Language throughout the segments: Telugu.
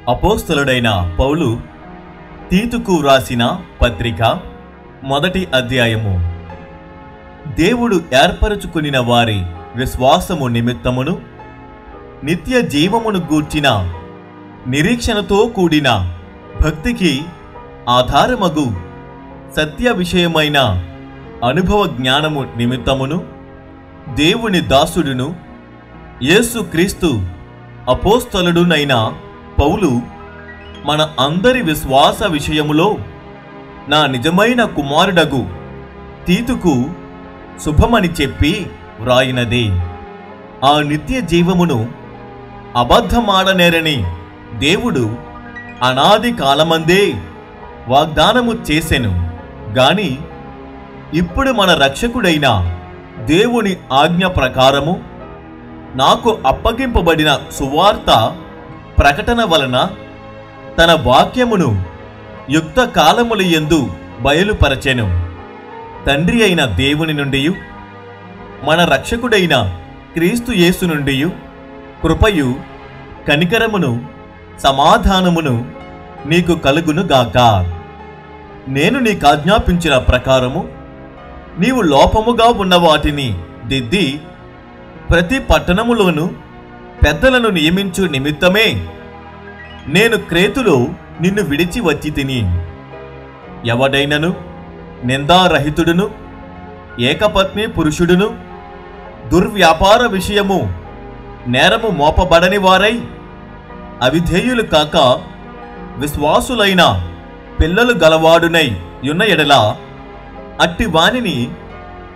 అపోస్తలుడైన పౌలు తీతుకు వ్రాసిన పత్రిక మొదటి అధ్యాయము. దేవుడు ఏర్పరచుకునిన వారి విశ్వాసము నిమిత్తమును నిత్య జీవమును గూర్చిన నిరీక్షణతో కూడిన భక్తికి ఆధారమగు సత్య విషయమైన అనుభవ జ్ఞానము నిమిత్తమును దేవుని దాసుడును యేసుక్రీస్తు అపోస్తలుడునైన పౌలు మన అందరి విశ్వాస విషయములో నా నిజమైన కుమారుడగు తీతుకు శుభమని చెప్పి వ్రాయినదే. ఆ నిత్య జీవమును అబద్ధమాడనేరని దేవుడు అనాది కాలమందే వాగ్దానము చేసెను గాని ఇప్పుడు మన రక్షకుడైన దేవుని ఆజ్ఞ ప్రకారము నాకు అప్పగింపబడిన సువార్త ప్రకటన వలన తన వాక్యమును యుక్త కాలములయందు బయలుపరచెను. తండ్రి అయిన దేవుని నుండి మన రక్షకుడైన క్రీస్తు యేసు నుండి కృపయు కనికరమును సమాధానమును నీకు కలుగునుగాక. నేను నీకాజ్ఞాపించిన ప్రకారము నీవు లోపముగా ఉన్న వాటిని దిద్ది ప్రతి పట్టణములోను పెద్దలను నియమించు నిమిత్తమే నేను క్రేతులో నిన్ను విడిచి వచ్చి తిని. ఎవడైనను నిందారహితుడును ఏకపత్ని పురుషుడును దుర్వ్యాపార విషయము నేరము మోపబడని వారై అవిధేయులు కాక విశ్వాసులైన పిల్లలు గలవాడునై యున్న ఎడల అట్టి వానిని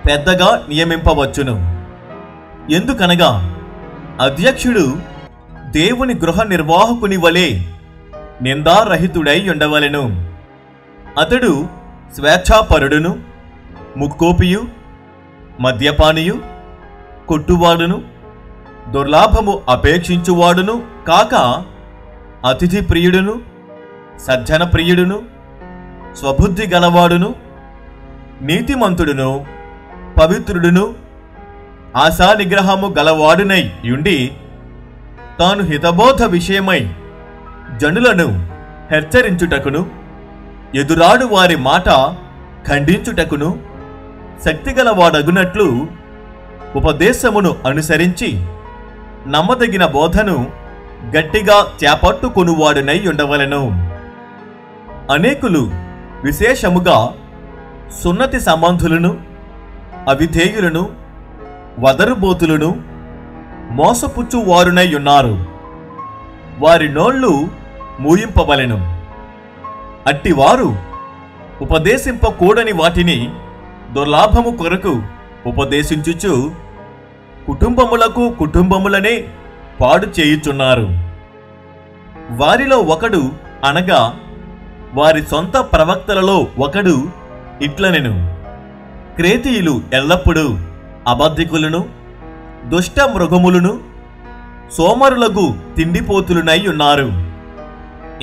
పెద్దగా నియమింపవచ్చును. ఎందుకనగా అధ్యక్షుడు దేవుని గృహ నిర్వాహకుని వలె నిందారహితుడై ఉండవలెను. అతడు స్వేచ్ఛాపరుడును ముక్కోపియు మద్యపానియు కొట్టువాడును దుర్లాభము అపేక్షించువాడును కాక అతిథి ప్రియుడును సజ్జన ప్రియుడును స్వబుద్ధి గలవాడును నీతిమంతుడును పవిత్రుడును ఆశా నిగ్రహము గలవాడునై యుండి తాను హితబోధ విషయమై జనులను హెచ్చరించుటకును ఎదురాడు వారి మాట ఖండించుటకును శక్తిగలవాడగునట్లు ఉపదేశమును అనుసరించి నమ్మదగిన బోధను గట్టిగా చేపట్టుకొనువాడునై ఉండవలెను. అనేకులు విశేషముగా సున్నతి సంబంధులను అవిధేయులను వదరుబోతులను మోసపుచ్చువారునై ఉన్నారు. వారి నోళ్ళు మూయింపవలెను. అట్టివారు ఉపదేశింపకూడని వాటిని దుర్లాభము కొరకు ఉపదేశించుచు కుటుంబములనే పాడు చేయుచున్నారు. వారిలో ఒకడు అనగా వారి సొంత ప్రవక్తలలో ఒకడు ఇట్లనెను, క్రేతీయులు ఎల్లప్పుడూ అబద్ధికులను దుష్ట మృగములను సోమరులకు తిండిపోతులునై ఉన్నారు.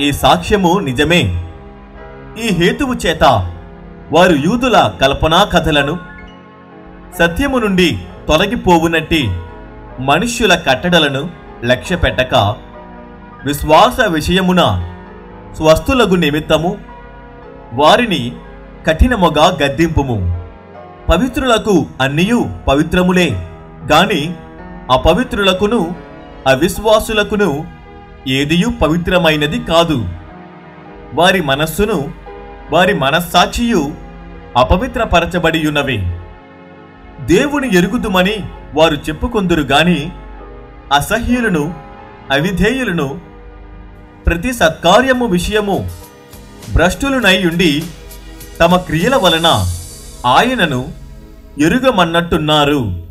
ఈ సాక్ష్యము నిజమే. ఈ హేతువు చేత వారు యూదుల కల్పనా కథలను సత్యము నుండి తొలగిపోవునట్టి మనుష్యుల కట్టడలను లక్ష్య పెట్టక విశ్వాస విషయమున స్వస్థులగు నిమిత్తము వారిని కఠినముగా గద్దింపుము. పవిత్రులకు అన్నియు పవిత్రములే గాని అపవిత్రులకును అవిశ్వాసులకును ఏదియు పవిత్రమైనది కాదు. వారి మనస్సును వారి మనస్సాక్షియు అపవిత్రపరచబడియున్నవి. దేవుని ఎరుగుదుమని వారు చెప్పుకొందురు గాని అసహ్యులను అవిధేయులను ప్రతి సత్కార్యము విషయము భ్రష్టులునై ఉండి తమ క్రియల వలన ఆయనను ఎరుగమన్నట్టున్నారు.